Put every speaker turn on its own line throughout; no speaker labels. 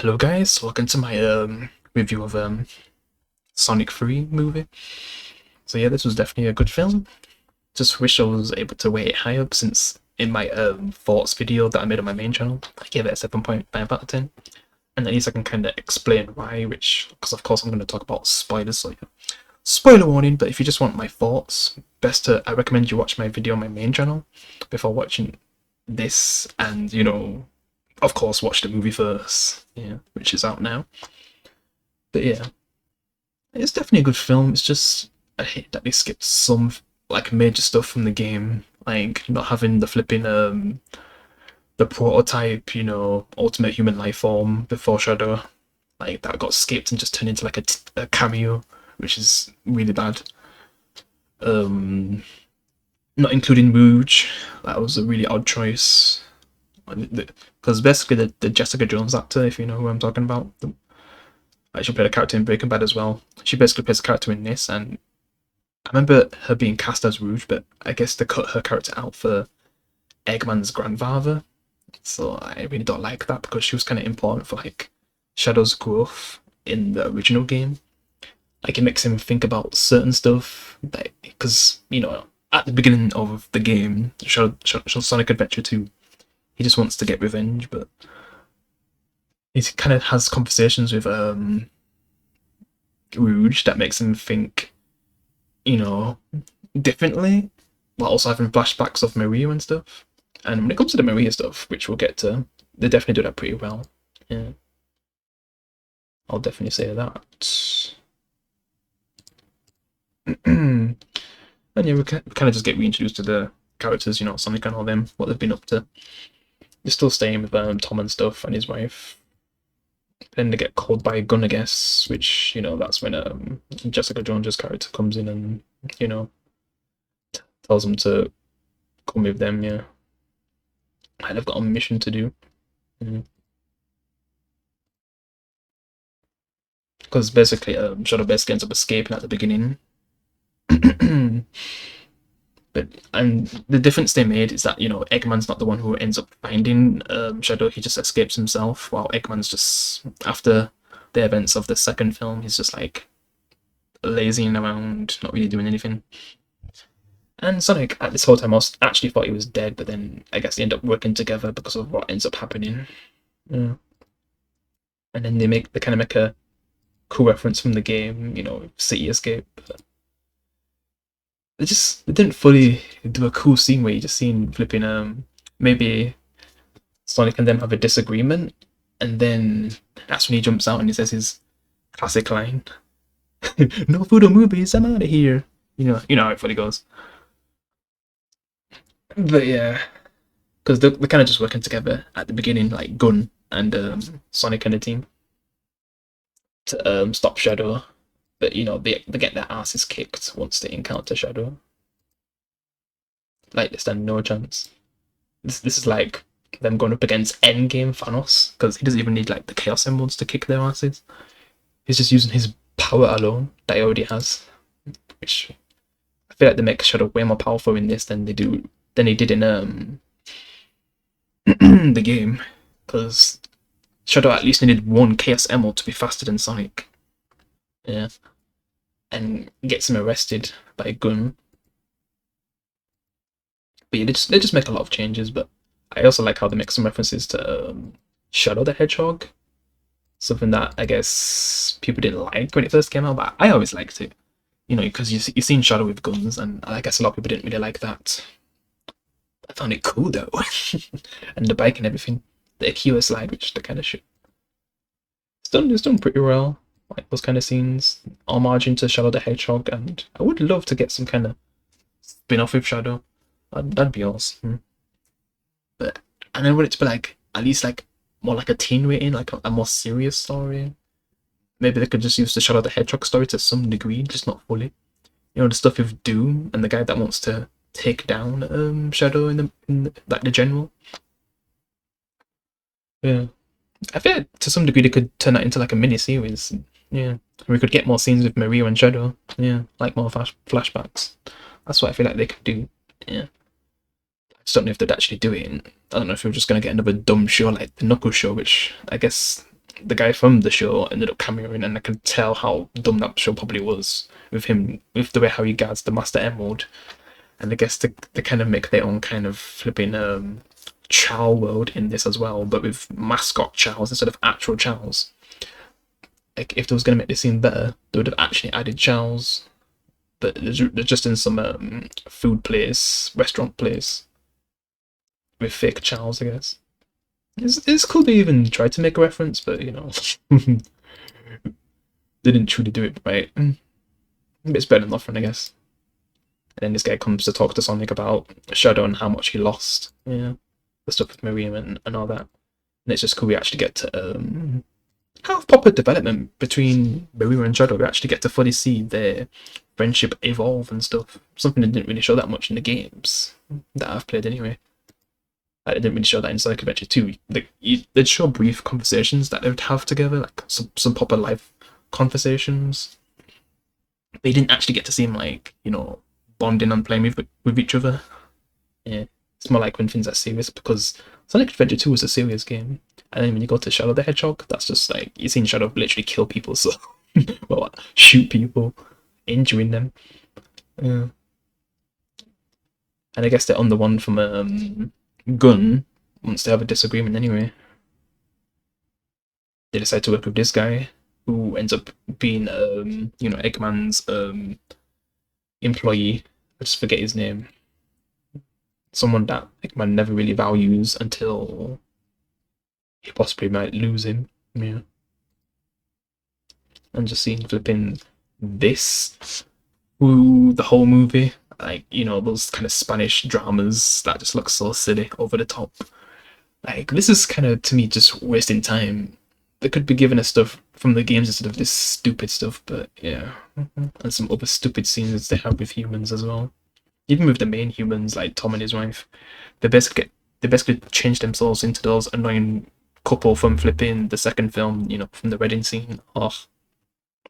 Hello guys, welcome to my review of Sonic 3 movie. So yeah, this was definitely a good film. Just wish I was able to rate it high up since in my thoughts video that I made on my main channel, I gave it a 7.5 out of 10. And at least I can kind of explain why, because of course I'm going to talk about spoilers, so yeah. Spoiler warning, but if you just want my thoughts, I recommend you watch my video on my main channel before watching this, and of course watch the movie first, yeah, which is out now. But yeah, it's definitely a good film. It's just I hate that they skipped some like major stuff from the game, like not having the flipping the prototype, ultimate human life form before Shadow, like that got skipped and just turned into like a cameo, which is really bad. Um, Not including Rouge, that was a really odd choice. Because basically the Jessica Jones actor, if you know who I'm talking about, she played a character in Breaking Bad as well. She basically plays a character in this, and I remember her being cast as Rouge, but I guess they cut her character out for Eggman's grandfather. So I really don't like that because she was kind of important for like Shadow's growth in the original game. Like it makes him think about certain stuff, like because at the beginning of the game, Sonic Adventure 2, he just wants to get revenge, but he kind of has conversations with Rouge that makes him think, differently, while also having flashbacks of Maria and stuff. And when it comes to the Maria stuff, which we'll get to, they definitely do that pretty well. Yeah, I'll definitely say that. And yeah, we kind of just get reintroduced to the characters, Sonic and all them, what they've been up to. They're still staying with Tom and stuff and his wife. Then they get called by a gun, I guess, which, that's when Jessica Jones' character comes in and, tells them to come with them, yeah. And they've got a mission to do. Because basically, Shadow basically ends up escaping at the beginning. And the difference they made is that Eggman's not the one who ends up finding Shadow. He just escapes himself, while Eggman's just after the events of the second film, he's just like lazying around, not really doing anything. And Sonic at this whole time actually thought he was dead, but then I guess they end up working together because of what ends up happening. Yeah. And then they kind of make a cool reference from the game, City Escape. But they didn't fully do a cool scene where you just seen flipping maybe Sonic and them have a disagreement, and then that's when he jumps out and he says his classic line, "No food or movies, I'm out of here." You know how it fully goes. But yeah, because they're kind of just working together at the beginning, like Gun and Sonic and the team to stop Shadow. But they get their asses kicked once they encounter Shadow. Like they stand no chance. This is like them going up against Endgame Thanos, because he doesn't even need like the Chaos Emeralds to kick their asses. He's just using his power alone that he already has, which I feel like they make Shadow way more powerful in this than he did in the game, because Shadow at least needed one Chaos Emerald to be faster than Sonic. Yeah, and gets him arrested by a gun. But yeah, they just make a lot of changes. But I also like how they make some references to Shadow the Hedgehog, something that I guess people didn't like when it first came out, but I always liked it. Because you've seen Shadow with guns, and I guess a lot of people didn't really like that. I found it cool though, and the bike and everything, the Akira slide, which the kind of shit. It's done pretty well. Like those kind of scenes, homage into Shadow the Hedgehog, and I would love to get some kind of spin-off with Shadow. That'd be awesome. But and I want it to be like at least like more like a teen rating, like a more serious story. Maybe they could just use the Shadow the Hedgehog story to some degree, just not fully. The stuff with Doom and the guy that wants to take down Shadow in the general. Yeah, I feel like to some degree they could turn that into like a mini series. Yeah, we could get more scenes with Maria and Shadow. Yeah, like more flashbacks. That's what I feel like they could do. Yeah. I just don't know if they'd actually do it. I don't know if we're just going to get another dumb show like the Knuckles show, which I guess the guy from the show ended up cameoing, and I can tell how dumb that show probably was with him, with the way how he guards the Master Emerald. And I guess they kind of make their own kind of flipping Chow world in this as well, but with mascot Chows instead of actual Chows. Like if they was gonna make this scene better, they would have actually added Chows, but they're just in some food place, restaurant place with fake Chows, I guess. It's cool they even tried to make a reference, but you know, they didn't truly do it right. It's better than nothing, I guess. And then this guy comes to talk to Sonic about Shadow and how much he lost. Yeah, the stuff with Miriam and all that. And it's just cool we actually get to have proper development between Miriam and Shadow. We actually get to fully see their friendship evolve and stuff. Something that didn't really show that much in the games that I've played anyway. I didn't really show that in Sonic Adventure 2. Like, they'd show brief conversations that they would have together, like some proper life conversations. They didn't actually get to seem like, you know, bonding and playing with each other. Yeah, it's more like when things are serious, because Sonic Adventure 2 was a serious game. And then when you go to Shadow the Hedgehog, that's just like, you've seen Shadow literally kill people, so, well, shoot people, injuring them. Yeah. And I guess they're on the one from Gun, once they have a disagreement anyway. They decide to work with this guy, who ends up being, you know, Eggman's employee. I just forget his name. Someone that Eggman never really values until he possibly might lose him. Yeah. And just seeing flipping this through the whole movie, like, you know, those kind of Spanish dramas that just look so silly, over the top. Like, this is kind of, to me, just wasting time. They could be giving us stuff from the games instead of this stupid stuff, but yeah. And some other stupid scenes they have with humans as well. Even with the main humans, like Tom and his wife, they basically change themselves into those annoying couple from flipping the second film, you know, from the wedding scene. Oh,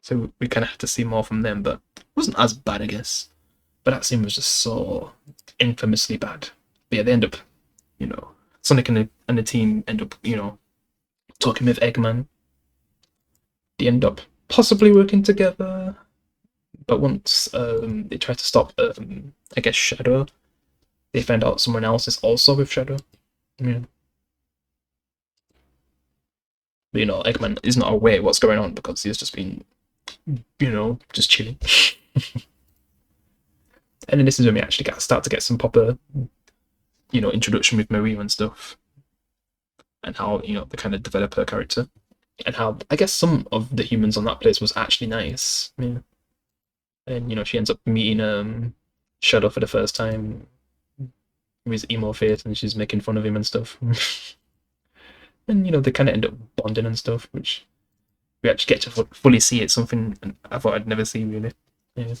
so we kind of had to see more from them, but it wasn't as bad, I guess. But that scene was just so infamously bad. But yeah, they end up, you know, Sonic and the team end up, you know, talking with Eggman. They end up possibly working together, but once they try to stop, I guess, Shadow, they find out someone else is also with Shadow. Yeah. But, you know, Eggman is not aware of what's going on because he's just been, you know, just chilling. And then this is when we actually start to get some proper, you know, introduction with Marie and stuff. And how, you know, they kind of develop her character. And how, I guess, some of the humans on that place was actually nice. Yeah. And, you know, she ends up meeting Shadow for the first time with his emo face, and she's making fun of him and stuff. And, you know, they kind of end up bonding and stuff, which we actually get to fully see. It's something I thought I'd never see, really. Yeah.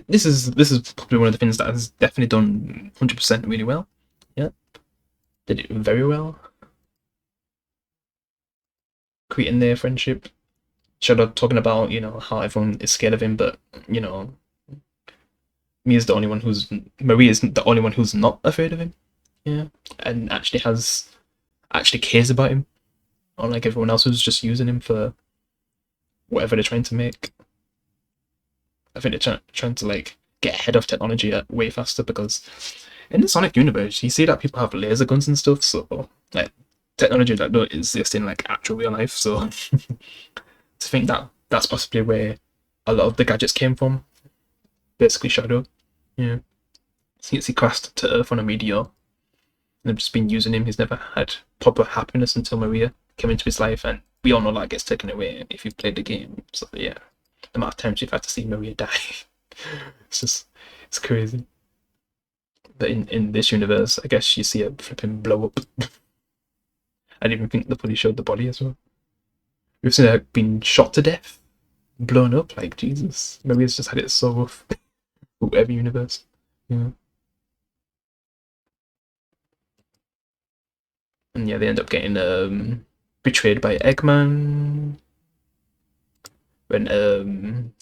This is probably one of the things that has definitely done 100% really well. Yeah, did it very well. Creating their friendship. Shadow talking about, you know, how everyone is scared of him, but, you know, Marie is the only one who's not afraid of him. Yeah, and actually cares about him, unlike everyone else who's just using him for whatever they're trying to make. I think they're trying to like get ahead of technology way faster, because in the Sonic universe, you see that people have laser guns and stuff, so like technology that don't exist in like actual real life. So to think that that's possibly where a lot of the gadgets came from, basically Shadow. Yeah, since he crashed to Earth on a meteor, and they've just been using him. He's never had proper happiness until Maria came into his life, and we all know that gets taken away if you've played the game. So yeah, the amount of times you've had to see Maria die, it's crazy. But in this universe, I guess you see her flipping blow up. I didn't even think they fully showed the body as well. We've seen her being shot to death, blown up. Like, Jesus, Maria's just had it so rough. Whatever universe. Yeah. And yeah, they end up getting betrayed by Eggman. When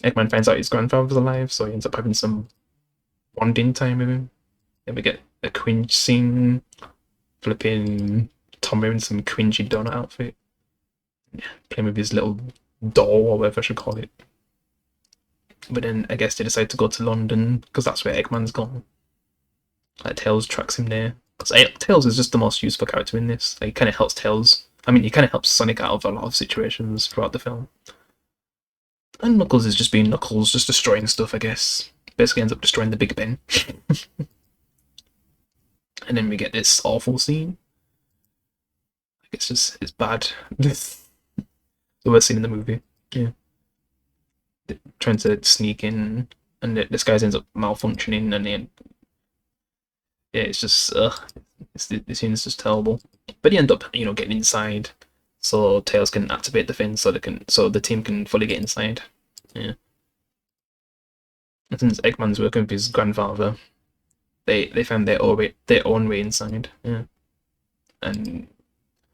Eggman finds out his grandfather's alive, so he ends up having some bonding time with him. Then we get a cringe scene, flipping Tom wearing some cringy donut outfit, playing with his little doll or whatever I should call it. But then I guess they decide to go to London because that's where Eggman's gone. Like Tails tracks him there. Because Tails is just the most useful character in this. Like, he kind of helps Tails. I mean, he kind of helps Sonic out of a lot of situations throughout the film. And Knuckles is just being Knuckles, just destroying stuff, I guess. Basically ends up destroying the Big Ben. And then we get this awful scene. Like, it's bad. The worst scene in the movie. Yeah. They're trying to sneak in, and this guy ends up malfunctioning, and then yeah, it's just the scene is just terrible. But he end up, getting inside, so Tails can activate the fin, so the team can fully get inside. Yeah. And since Eggman's working with his grandfather, they found their own way inside. Yeah. And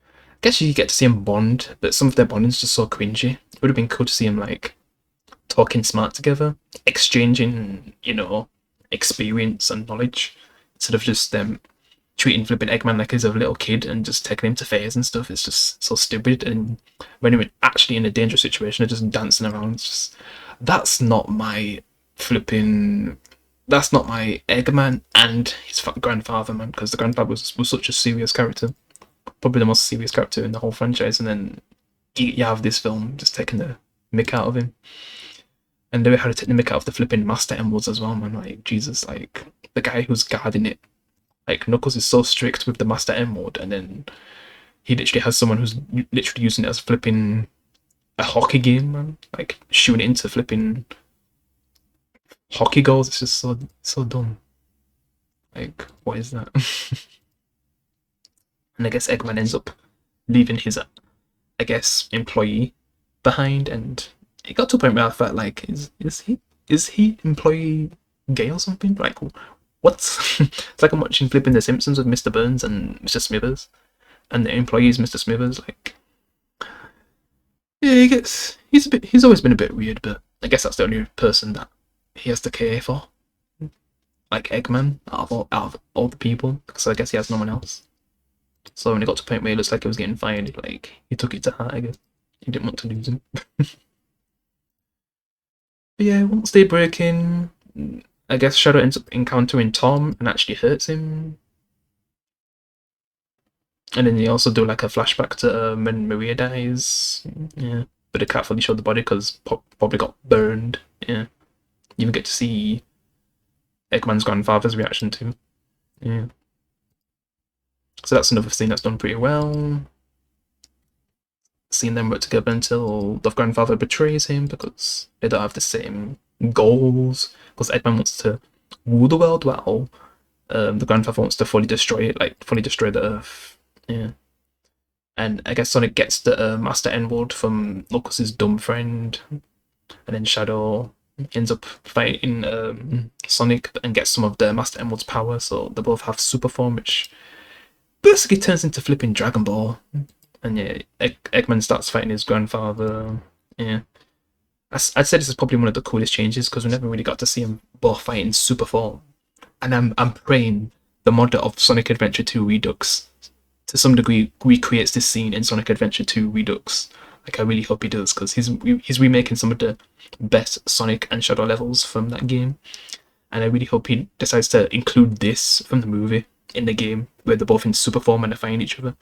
I guess you get to see them bond, but some of their bonding's just so cringy. It would have been cool to see them like talking smart together, exchanging, experience and knowledge, instead of just them treating flipping Eggman like he's a little kid and just taking him to fairs and stuff. It's just so stupid. And when you're actually in a dangerous situation, they're just dancing around. It's just, that's not my Eggman and his grandfather, man, because the grandfather was such a serious character. Probably the most serious character in the whole franchise, and then you have this film just taking the mick out of him. And they were how to take the mick out of the flipping Master Emeralds as well, man. Like, Jesus, like, the guy who's guarding it. Like, Knuckles is so strict with the Master Emerald, and then he literally has someone who's literally using it as flipping a hockey game, man. Like, shooting it into flipping hockey goals. It's just so dumb. Like, what is that? And I guess Eggman ends up leaving his, I guess, employee behind, and it got to a point where I felt like, is he employee gay or something? Like, what? It's like I'm watching flipping The Simpsons with Mr. Burns and Mr. Smithers, and the employee is Mr. Smithers. Like, yeah, he's always been a bit weird, but I guess that's the only person that he has to care for, like Eggman, out of all the people, because I guess he has no one else. So when it got to a point where it looks like he was getting fired, like, he took it to heart, I guess. He didn't want to lose him. But yeah, once they break in, I guess Shadow ends up encountering Tom and actually hurts him. And then they also do like a flashback to when Maria dies. Yeah, but they can't fully show the body because probably got burned. Yeah, you even get to see Eggman's grandfather's reaction too. Yeah. So that's another scene that's done pretty well. Seeing them work together until the grandfather betrays him because they don't have the same goals. Because Eggman wants to rule the world while the grandfather wants to fully destroy it, like fully destroy the Earth. Yeah. And I guess Sonic gets the Master Emerald from Knuckles' dumb friend, and then Shadow ends up fighting Sonic and gets some of the Master Emerald's power, so they both have super form, which basically turns into flipping Dragon Ball. And yeah, Eggman starts fighting his grandfather. Yeah, I'd say this is probably one of the coolest changes because we never really got to see them both fight in super form. And I'm praying the modder of Sonic Adventure 2 Redux to some degree recreates this scene in Sonic Adventure 2 Redux. Like, I really hope he does, because he's remaking some of the best Sonic and Shadow levels from that game, and I really hope he decides to include this from the movie in the game where they're both in super form and they're fighting each other.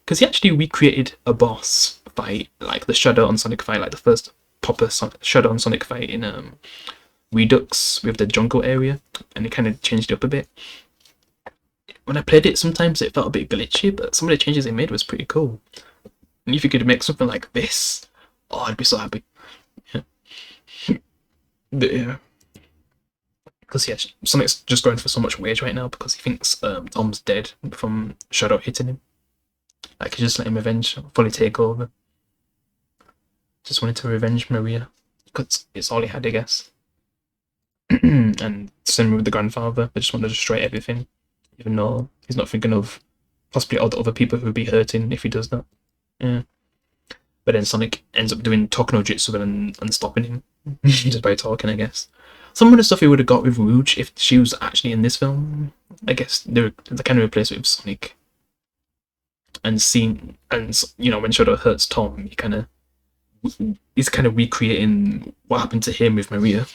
Because he actually recreated a boss fight, like the Shadow and Sonic fight, like the first proper Shadow and Sonic fight in Redux with the jungle area, and he kind of changed it up a bit. When I played it, sometimes it felt a bit glitchy, but some of the changes they made was pretty cool. And if you could make something like this, oh, I'd be so happy. Yeah. Yeah. Because yeah, Sonic's just going for so much rage right now because he thinks Tom's dead from Shadow hitting him. Like, he just let him revenge, fully take over. Just wanted to revenge Maria, because it's all he had, I guess. And same with the grandfather, they just want to destroy everything, even though he's not thinking of possibly all the other people who would be hurting if he does that. Yeah. But then Sonic ends up doing Talk no Jutsu and stopping him, just by talking, I guess. some of the stuff we would have got with Rouge if she was actually in this film. I guess they kind of replaced it with Sonic. And seeing, and you know, when Shadow hurts Tom, he's kind of recreating what happened to him with Maria,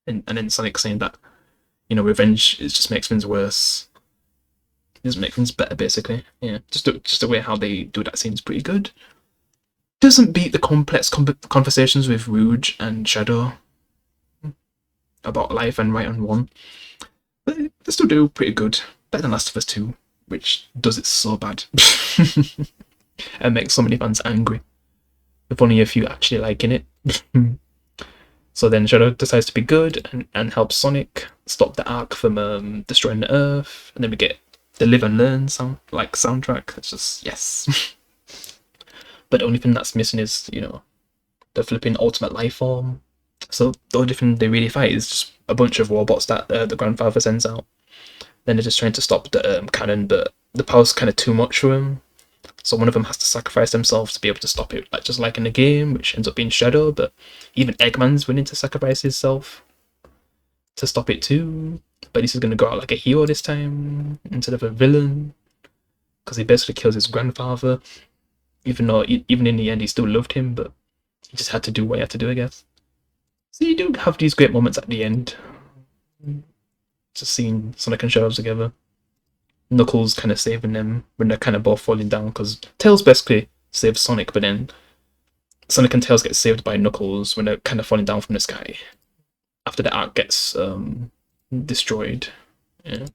and then Sonic saying that, you know, revenge just makes things worse. It doesn't make things better, basically. Yeah, just the way how they do that scene is pretty good. Doesn't beat the complex conversations with Rouge and Shadow about life and right and wrong, but they still do pretty good. Better than Last of Us 2, which does it so bad and makes so many fans angry, with only a few actually liking it. So then Shadow decides to be good and helps Sonic stop the Ark from destroying the Earth, and then we get the Live and Learn soundtrack. It's just yes. But the only thing that's missing is, you know, the flipping ultimate life form. So the only thing they really fight is just a bunch of robots that the grandfather sends out. Then they're just trying to stop the cannon, but the power's kind of too much for him. So one of them has to sacrifice themselves to be able to stop it, like just like in the game, which ends up being Shadow. But even Eggman's willing to sacrifice himself to stop it too. But he's going to go out like a hero this time instead of a villain, because he basically kills his grandfather. Even though, even in the end, he still loved him, but he just had to do what he had to do, I guess. So you do have these great moments at the end. Just seeing Sonic and Shadow together. Knuckles kind of saving them when they're kind of both falling down, because Tails basically saves Sonic, but then Sonic and Tails get saved by Knuckles when they're kind of falling down from the sky after the Ark gets destroyed. Yeah.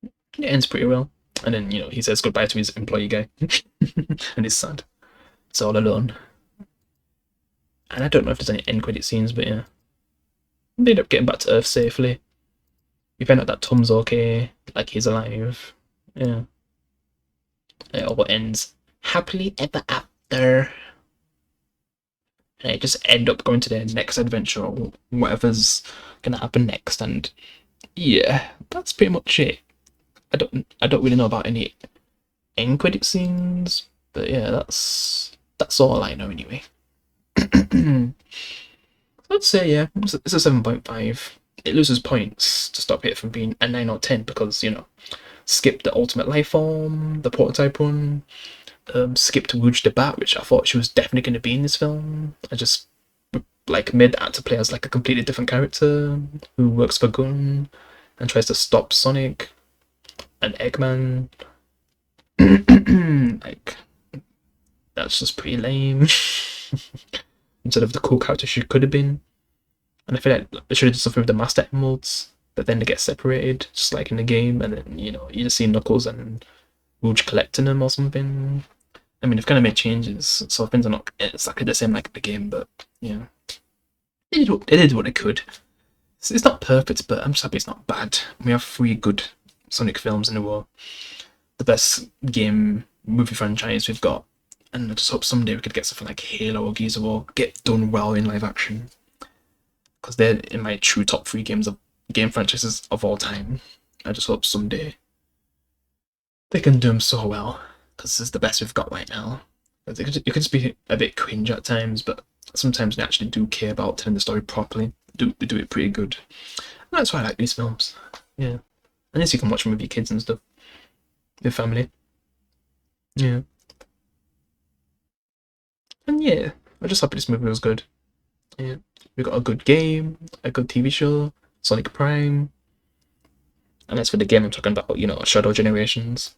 It ends pretty well. And then, you know, he says goodbye to his employee guy. And he's sad. It's all alone. And I don't know if there's any end credit scenes, but yeah. They end up getting back to Earth safely. We find out that Tom's okay, like he's alive. Yeah. It all ends happily ever after. And they just end up going to their next adventure or whatever's gonna happen next. And yeah, that's pretty much it. I don't really know about any end credit scenes, but yeah, that's all I know anyway. I'd say yeah, it's a 7.5. It loses points to stop it from being a 9 or 10 because, you know, skipped the Ultimate Life Form, the prototype one, skipped Rouge the Bat, which I thought she was definitely going to be in this film. I just like made the actor play as like a completely different character who works for Gun and tries to stop Sonic and Eggman. Like, that's just pretty lame. Instead of the cool character she could have been. And I feel like they should have done something with the Master Emeralds, but then they get separated, just like in the game, and then, you know, you just see Knuckles and Rouge collecting them or something. I mean, they've kind of made changes, so things are not exactly the same like the game, but yeah. They did what they could. It's not perfect, but I'm just happy it's not bad. We have 3 good Sonic films in a row. The best game movie franchise we've got. And I just hope someday we could get something like Halo or Gears of War get done well in live action. Because they're in my true top 3 game franchises of all time. I just hope someday they can do them so well. Because this is the best we've got right now. It could just be a bit cringe at times, but sometimes they actually do care about telling the story properly. They do it pretty good. And that's why I like these films. Yeah. Unless you can watch them with your kids and stuff. Your family. Yeah. And yeah, I'm just happy this movie was good. Yeah. We got a good game, a good TV show, Sonic Prime. And as for the game, I'm talking about, you know, Shadow Generations.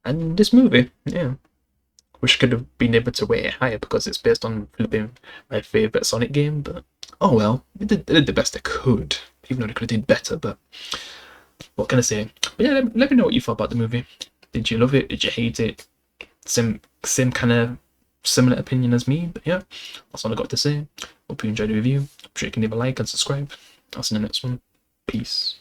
And this movie, yeah. Wish I could have been able to rate it higher because it's based on flipping my favourite Sonic game, but oh well, they did the best they could. Even though they could have did better, but what can I say? But yeah, let me know what you thought about the movie. Did you love it? Did you hate it? Same kind of similar opinion as me, but yeah, that's all I got to say. Hope you enjoyed the review. I'm sure you can leave a like and subscribe. I'll see you in the next one. Peace.